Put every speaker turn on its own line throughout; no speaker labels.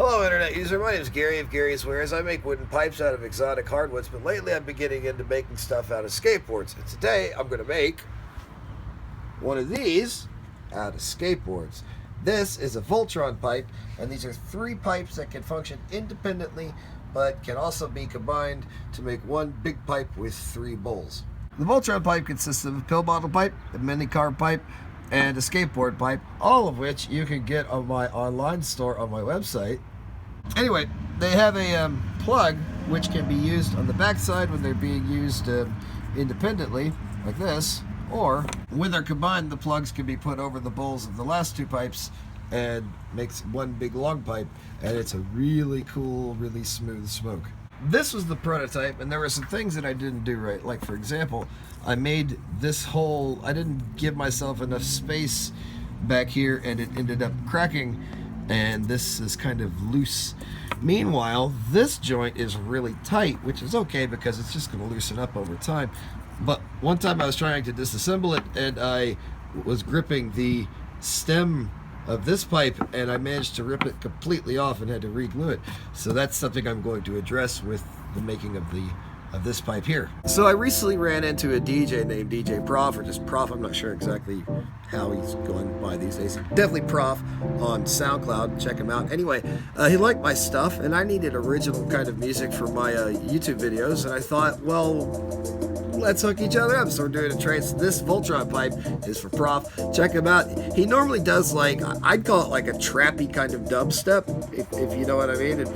Hello Internet user, my name is Gary of Gary's Wares. I make wooden pipes out of exotic hardwoods, but lately I've been getting into making stuff out of skateboards. And today I'm going to make one of these out of skateboards. This is a Voltron pipe, and these are 3 pipes that can function independently, but can also be combined to make one big pipe with 3 bowls. The Voltron pipe consists of a pill bottle pipe, a mini carb pipe, and a skateboard pipe, all of which you can get on my online store on my website. Anyway, they have a plug which can be used on the back side when they're being used independently, like this, or when they're combined, the plugs can be put over the bowls of the last 2 pipes and makes one big long pipe, and it's a really cool, really smooth smoke. This was the prototype, and there were some things that I didn't do right. Like, for example, I made this hole, I didn't give myself enough space back here, and it ended up cracking, and this is kind of loose. Meanwhile, this joint is really tight, which is okay because it's just going to loosen up over time. But one time I was trying to disassemble it, and I was gripping the stem of this pipe, and I managed to rip it completely off and had to re-glue it. So that's something I'm going to address with the making of this pipe here. So I recently ran into a DJ named DJ PROF, or just PROF, I'm not sure exactly how he's going by these days. Definitely PROF on SoundCloud, check him out. Anyway, he liked my stuff, and I needed original kind of music for my YouTube videos, and I thought, well, let's hook each other up. So we're doing a trade. So this Voltron pipe is for PROF. Check him out. He normally does, like, I'd call it like a trappy kind of dubstep, if you know what I mean. And,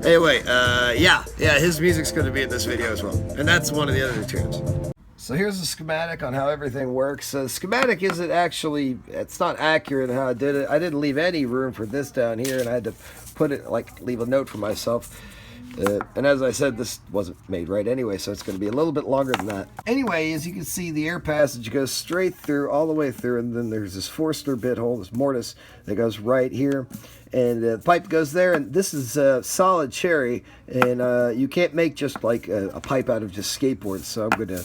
anyway, yeah, his music's going to be in this video as well. And that's one of the other tunes. So here's a schematic on how everything works. The schematic isn't actually, it's not accurate how I did it. I didn't leave any room for this down here, and I had to put it, like, leave a note for myself. And as I said, this wasn't made right anyway, so it's going to be a little bit longer than that. Anyway, as you can see, the air passage goes straight through, all the way through, and then there's this Forster bit hole, this mortise, that goes right here. And the pipe goes there, and this is solid cherry, and you can't make just like a pipe out of just skateboards, so I'm going to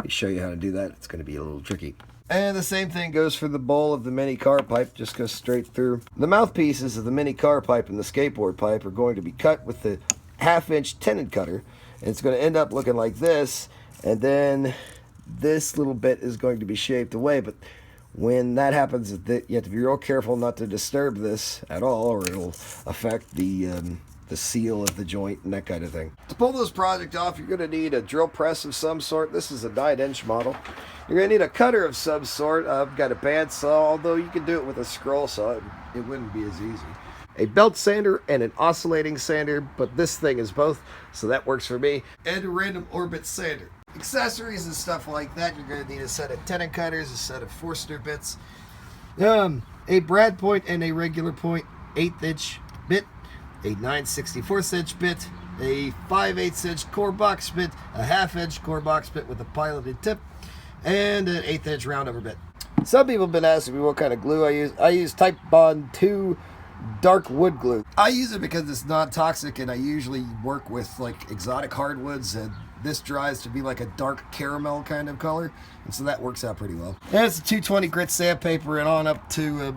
show you how to do that. It's going to be a little tricky. And the same thing goes for the bowl of the mini car pipe, just goes straight through. The mouthpieces of the mini car pipe and the skateboard pipe are going to be cut with the 1/2-inch tenon cutter, and it's going to end up looking like this, and then this little bit is going to be shaped away, but when that happens, you have to be real careful not to disturb this at all, or it'll affect the seal of the joint and that kind of thing. To pull this project off, you're going to need a drill press of some sort. This is a 9-inch model. You're going to need a cutter of some sort. I've got a bandsaw, although you can do it with a scroll saw. It wouldn't be as easy. A belt sander and an oscillating sander, but this thing is both, so that works for me. And a random orbit sander. Accessories and stuff like that, you're going to need a set of tenon cutters, a set of Forster bits, a brad point and a regular point 1/8-inch bit, a 9/64-inch bit, a 5/8-inch core box bit, a 1/2-inch core box bit with a piloted tip, and an 1/8-inch roundover bit. Some people have been asking me what kind of glue I use. I use Type Bond 2 dark wood glue. I use it because it's non-toxic, and I usually work with like exotic hardwoods, and this dries to be like a dark caramel kind of color, and so that works out pretty well. And it's a 220 grit sandpaper, and on up to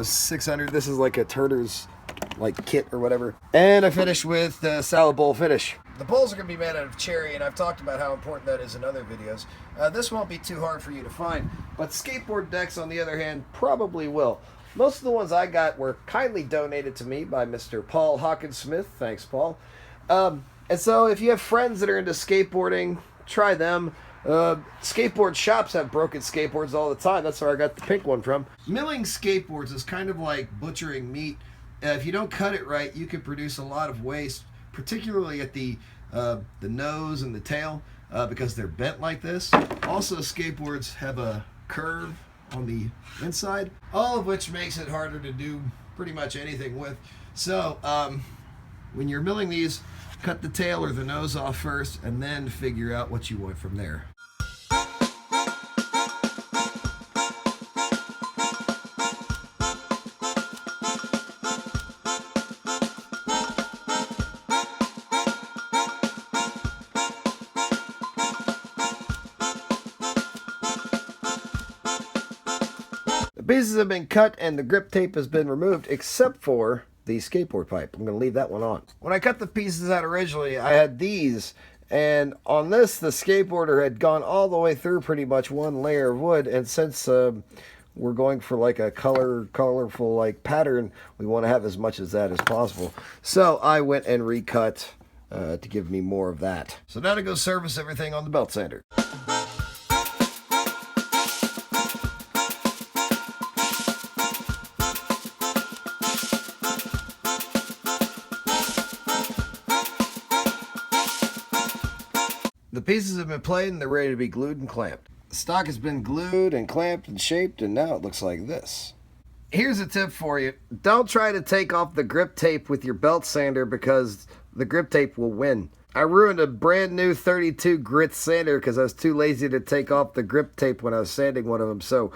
600. This is like a Turner's like kit or whatever. And I finish with salad bowl finish. The bowls are going to be made out of cherry, and I've talked about how important that is in other videos. This won't be too hard for you to find, but skateboard decks, on the other hand, probably will. Most of the ones I got were kindly donated to me by Mr. Paul Hawkinsmith. Thanks, Paul. And so if you have friends that are into skateboarding, try them. Skateboard shops have broken skateboards all the time. That's where I got the pink one from. Milling skateboards is kind of like butchering meat. If you don't cut it right, you can produce a lot of waste, particularly at the nose and the tail, because they're bent like this. Also, skateboards have a curve on the inside, all of which makes it harder to do pretty much anything with. So when you're milling these, cut the tail or the nose off first, and then figure out what you want from there. pieces have been cut and the grip tape has been removed except for the skateboard pipe. I'm going to leave that one on. When I cut the pieces out originally, I had these, and on this, the skateboarder had gone all the way through pretty much one layer of wood, and since we're going for like a colorful like pattern, we want to have as much of that as possible. So I went and recut to give me more of that. So now to go service everything on the belt sander. The pieces have been played and they're ready to be glued and clamped. The stock has been glued and clamped and shaped, and now it looks like this. Here's a tip for you. Don't try to take off the grip tape with your belt sander because the grip tape will win. I ruined a brand new 32 grit sander because I was too lazy to take off the grip tape when I was sanding one of them, so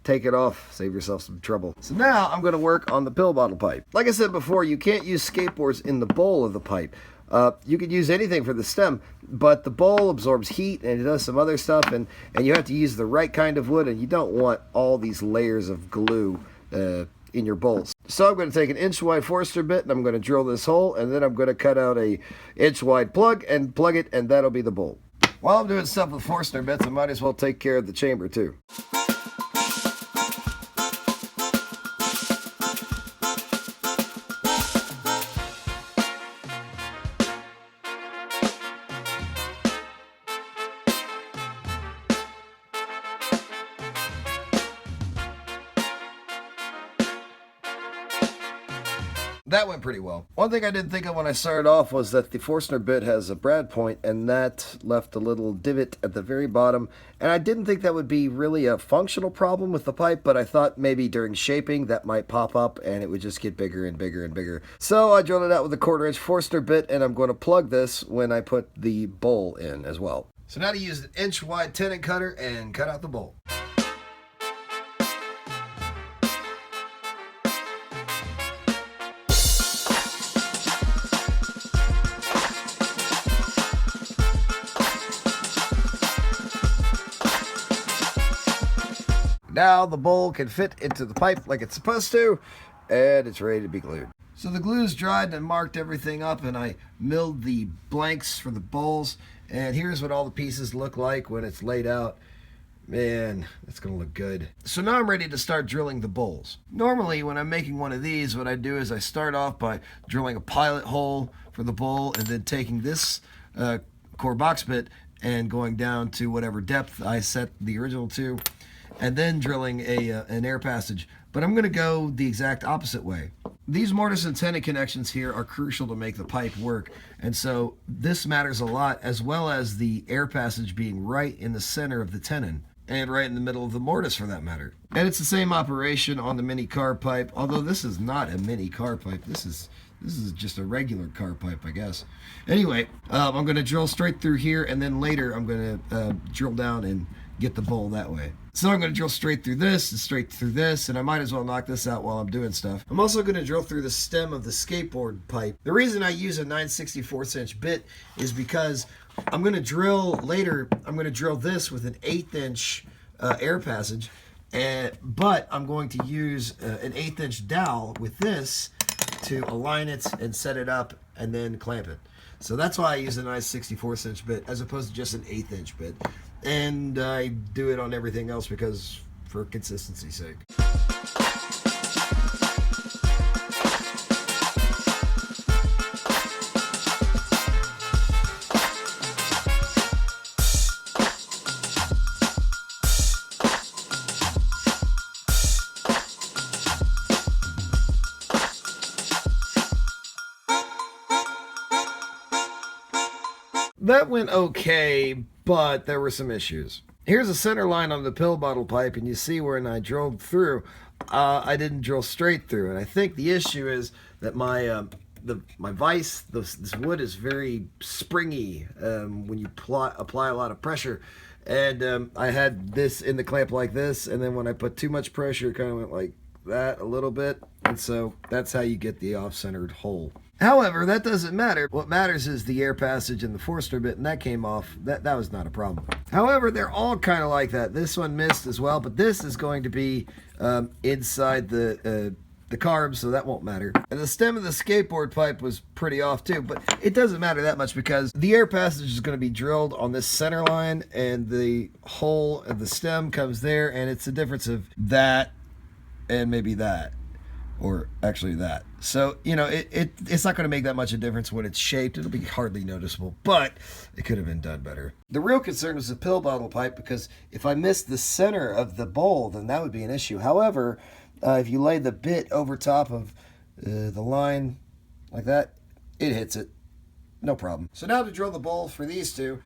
take it off, save yourself some trouble. So now I'm going to work on the pill bottle pipe. Like I said before, you can't use skateboards in the bowl of the pipe. You could use anything for the stem, but the bowl absorbs heat and it does some other stuff, and you have to use the right kind of wood, and you don't want all these layers of glue in your bowls. So I'm going to take an inch-wide Forstner bit, and I'm going to drill this hole, and then I'm going to cut out a inch-wide plug and plug it, and that'll be the bowl. While I'm doing stuff with Forstner bits, I might as well take care of the chamber too. That went pretty well. One thing I didn't think of when I started off was that the Forstner bit has a brad point, and that left a little divot at the very bottom. And I didn't think that would be really a functional problem with the pipe, but I thought maybe during shaping that might pop up and it would just get bigger and bigger and bigger. So I drilled it out with a 1/4 inch Forstner bit, and I'm going to plug this when I put the bowl in as well. So now to use an inch wide tenon cutter and cut out the bowl. Now the bowl can fit into the pipe like it's supposed to, and it's ready to be glued. So the glue's dried and marked everything up, and I milled the blanks for the bowls, and here's what all the pieces look like when it's laid out. Man, it's gonna look good. So now I'm ready to start drilling the bowls. Normally when I'm making one of these, what I do is I start off by drilling a pilot hole for the bowl, and then taking this core box bit and going down to whatever depth I set the original to, and then drilling an air passage. But I'm going to go the exact opposite way. These mortise and tenon connections here are crucial to make the pipe work, and so this matters a lot, as well as the air passage being right in the center of the tenon, and right in the middle of the mortise for that matter. And it's the same operation on the mini car pipe, although this is not a mini car pipe. This is just a regular car pipe, I guess. Anyway, I'm going to drill straight through here, and then later I'm going to drill down and get the bowl that way. So I'm going to drill straight through this and straight through this, and I might as well knock this out while I'm doing stuff. I'm also going to drill through the stem of the skateboard pipe. The reason I use a 9/64 inch bit is because I'm going to drill later, I'm going to drill this with an 1/8 inch air passage, but I'm going to use an 1/8 inch dowel with this to align it and set it up and then clamp it. So that's why I use a 9/64 inch bit as opposed to just an 1/8 inch bit. And I do it on everything else because for consistency's sake. That went okay, but there were some issues. Here's a center line on the pill bottle pipe, and you see when I drilled through, I didn't drill straight through. And I think the issue is that my vise, this wood is very springy when you apply a lot of pressure. And I had this in the clamp like this, and then when I put too much pressure, it kind of went like that a little bit. And so that's how you get the off-centered hole. However, that doesn't matter. What matters is the air passage and the Forstner bit, and that came off. That was not a problem. However, they're all kind of like that. This one missed as well, but this is going to be inside the carbs, so that won't matter. And the stem of the skateboard pipe was pretty off too, but it doesn't matter that much because the air passage is going to be drilled on this center line, and the hole of the stem comes there, and it's the difference of that and maybe that, or actually that. So, you know, it's not going to make that much a difference when it's shaped. It'll be hardly noticeable, but it could have been done better. The real concern is the pill bottle pipe, because if I missed the center of the bowl, then that would be an issue. However, if you lay the bit over top of the line like that, it hits it. No problem. So now to drill the bowl for these two.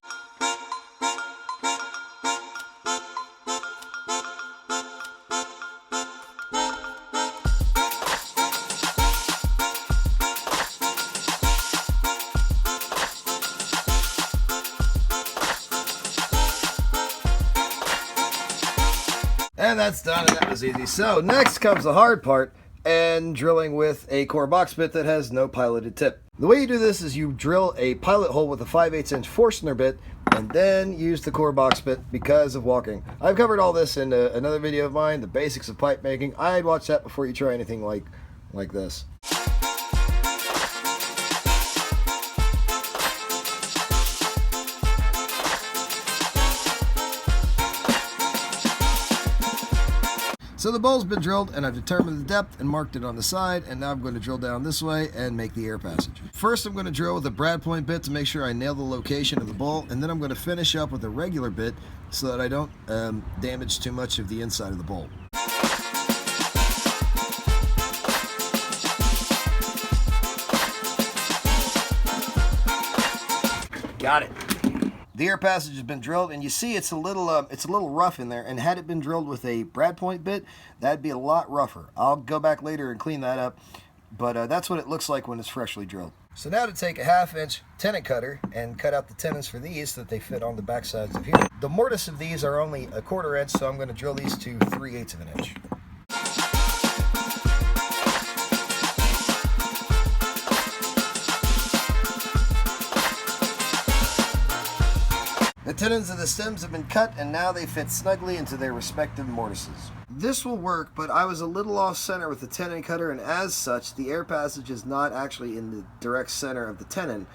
And that's done, and that was easy. So next comes the hard part, and drilling with a core box bit that has no piloted tip. The way you do this is you drill a pilot hole with a 5/8 inch Forstner bit, and then use the core box bit because of walking. I've covered all this in another video of mine, the basics of pipe making. I'd watch that before you try anything like this. So the bowl's been drilled, and I've determined the depth and marked it on the side, and now I'm going to drill down this way and make the air passage. First, I'm going to drill with a brad point bit to make sure I nail the location of the bowl, and then I'm going to finish up with a regular bit so that I don't damage too much of the inside of the bowl. Got it. The air passage has been drilled, and you see it's a little rough in there, and had it been drilled with a brad point bit, that'd be a lot rougher. I'll go back later and clean that up, but that's what it looks like when it's freshly drilled. So now to take a 1/2 inch tenon cutter and cut out the tenons for these so that they fit on the back sides of here. The mortise of these are only a 1/4 inch, so I'm going to drill these to 3/8 of an inch. The tenons of the stems have been cut, and now they fit snugly into their respective mortises. This will work, but I was a little off center with the tenon cutter, and as such, the air passage is not actually in the direct center of the tenon,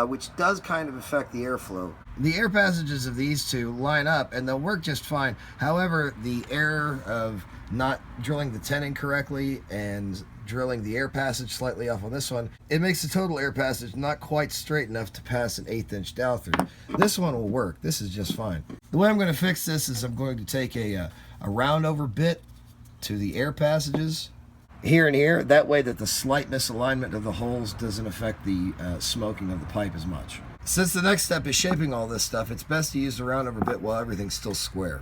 which does kind of affect the airflow. The air passages of these two line up, and they'll work just fine. However, the error of not drilling the tenon correctly and drilling the air passage slightly off on this one, it makes the total air passage not quite straight enough to pass an 1/8 inch dowel through. This one will work. This is just fine. The way I'm going to fix this is I'm going to take a round over bit to the air passages here and here. That way that the slight misalignment of the holes doesn't affect the smoking of the pipe as much. Since the next step is shaping all this stuff, it's best to use the round over bit while everything's still square.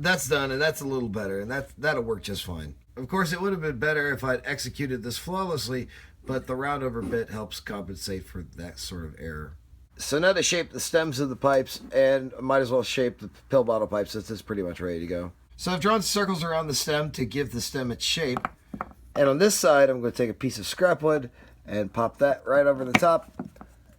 That's done, and that's a little better, and that'll work just fine. Of course, it would have been better if I'd executed this flawlessly, but the round over bit helps compensate for that sort of error. So now to shape the stems of the pipes, and I might as well shape the pill bottle pipe since it's pretty much ready to go. So I've drawn circles around the stem to give the stem its shape, and on this side I'm going to take a piece of scrap wood and pop that right over the top,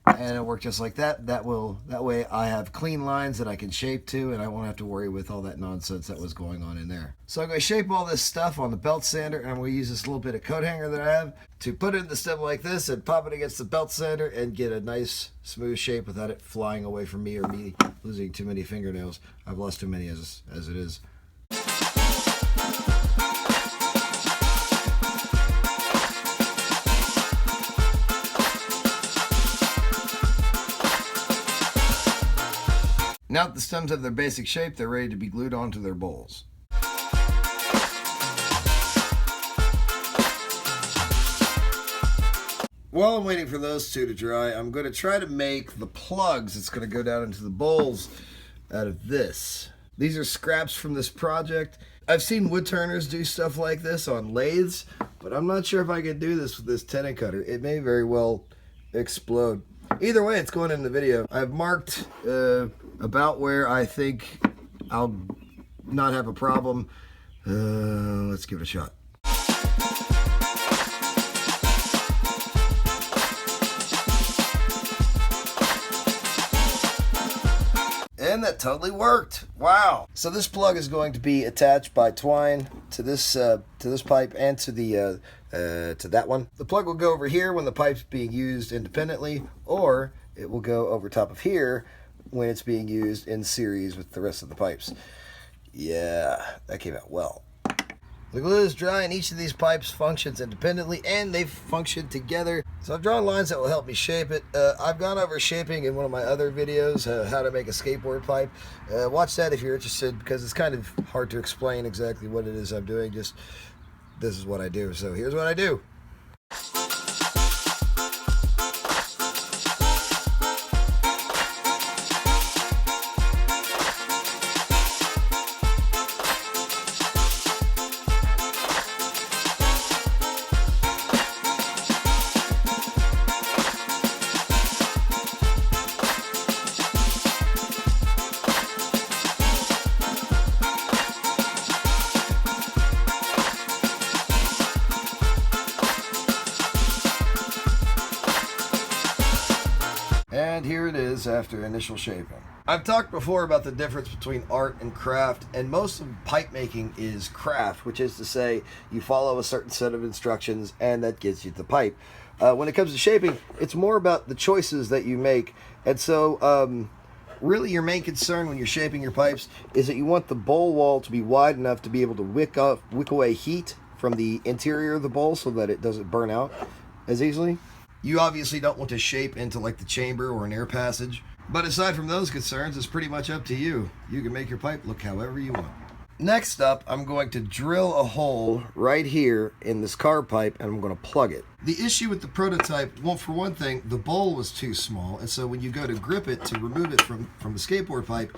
and it'll work just like that. That way I have clean lines that I can shape to, and I won't have to worry with all that nonsense that was going on in there. So I'm going to shape all this stuff on the belt sander, and I'm going to use this little bit of coat hanger that I have to put it in the stem like this and pop it against the belt sander and get a nice smooth shape without it flying away from me or me losing too many fingernails. I've lost too many as it is. Now that the stems have their basic shape, they're ready to be glued onto their bowls. While I'm waiting for those two to dry, I'm going to try to make the plugs that's going to go down into the bowls out of this. These are scraps from this project. I've seen wood turners do stuff like this on lathes, but I'm not sure if I could do this with this tenon cutter. It may very well explode. Either way, it's going in the video. I've marked about where I think I'll not have a problem. Let's give it a shot. And that totally worked. Wow. So this plug is going to be attached by twine to this pipe and to the to that one. The plug will go over here when the pipe's being used independently, or it will go over top of here when it's being used in series with the rest of the pipes. Yeah, that came out well. The glue is dry and each of these pipes functions independently and they function together. So I've drawn lines that will help me shape it. I've gone over shaping in one of my other videos, how to make a skateboard pipe. Watch that if you're interested, because it's kind of hard to explain exactly what it is I'm doing. Just, this is what I do. So here's what I do. And here it is after initial shaping. I've talked before about the difference between art and craft, and most of pipe making is craft, which is to say you follow a certain set of instructions and that gets you the pipe. When it comes to shaping, it's more about the choices that you make. And so really your main concern when you're shaping your pipes is that you want the bowl wall to be wide enough to be able to wick away heat from the interior of the bowl so that it doesn't burn out as easily. You obviously don't want to shape into like the chamber or an air passage, but aside from those concerns, it's pretty much up to you. You can make your pipe look however you want. Next up, I'm going to drill a hole right here in this carb pipe and I'm going to plug it. The issue with the prototype, well, for one thing, the bowl was too small, and so when you go to grip it to remove it from the skateboard pipe,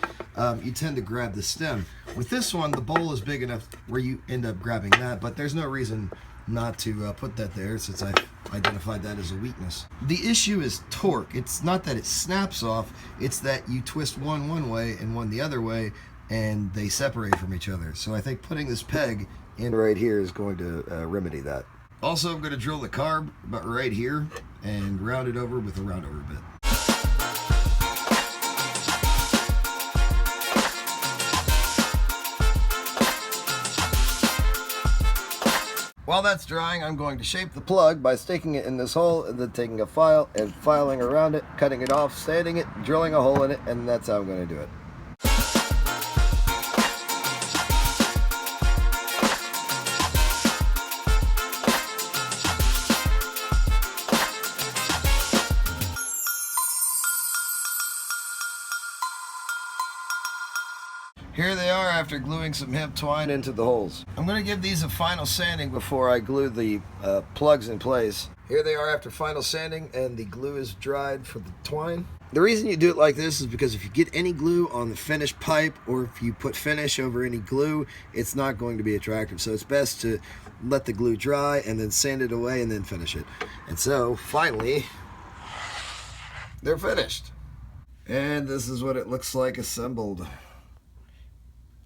you tend to grab the stem. With this one, the bowl is big enough where you end up grabbing that, but there's no reason not to put that there, since I've identified that as a weakness. The issue is torque. It's not that it snaps off, it's that you twist one way and one the other way, and they separate from each other. So I think putting this peg in right here is going to remedy that. Also, I'm going to drill the carb about right here and round it over with a roundover bit. While that's drying, I'm going to shape the plug by sticking it in this hole and then taking a file and filing around it, cutting it off, sanding it, drilling a hole in it, and that's how I'm going to do it. Here they are after gluing some hemp twine into the holes. I'm going to give these a final sanding before I glue the plugs in place. Here they are after final sanding and the glue is dried for the twine. The reason you do it like this is because if you get any glue on the finished pipe, or if you put finish over any glue, it's not going to be attractive. So it's best to let the glue dry and then sand it away and then finish it. And so finally, they're finished. And this is what it looks like assembled.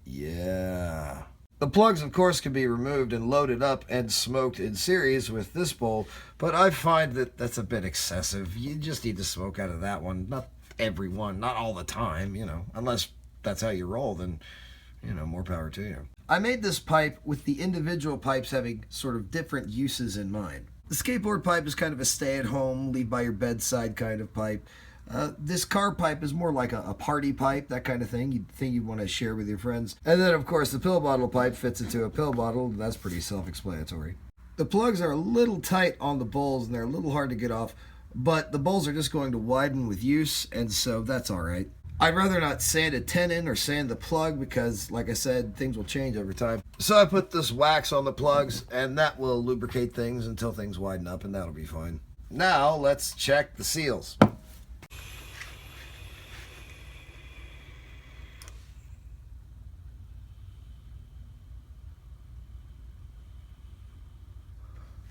Yeah. The plugs, of course, can be removed and loaded up and smoked in series with this bowl, but I find that that's a bit excessive. You just need to smoke out of that one. Not every one, not all the time, unless that's how you roll, then, more power to you. I made this pipe with the individual pipes having sort of different uses in mind. The skateboard pipe is kind of a stay-at-home, leave by your bedside kind of pipe. This carb pipe is more like a party pipe, that kind of thing. You'd want to share with your friends. And then, of course, the pill bottle pipe fits into a pill bottle. That's pretty self-explanatory. The plugs are a little tight on the bowls, and they're a little hard to get off, but the bowls are just going to widen with use, and so that's all right. I'd rather not sand a tenon or sand the plug because, like I said, things will change over time. So I put this wax on the plugs, and that will lubricate things until things widen up, and that'll be fine. Now, let's check the seals.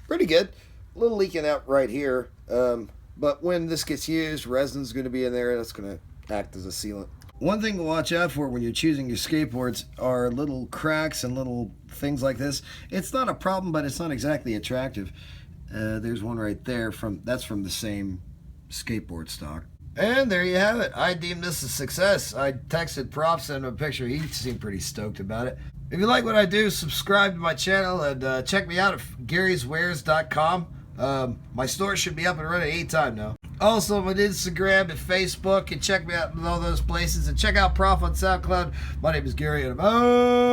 Pretty good. A little leaking out right here, but when this gets used, resin's going to be in there. That's going to act as a sealant. One thing to watch out for when you're choosing your skateboards are little cracks and little things like this. It's not a problem, but it's not exactly attractive. There's one right there, that's from the same skateboard stock. And there you have it. I deemed this a success. I texted PROF, sent him a picture. He seemed pretty stoked about it. If you like what I do, subscribe to my channel and check me out at garyswares.com. My store should be up and running anytime now. Also, I'm on Instagram and Facebook, and check me out in all those places. And check out PROF on SoundCloud. My name is Gary, and I'm out.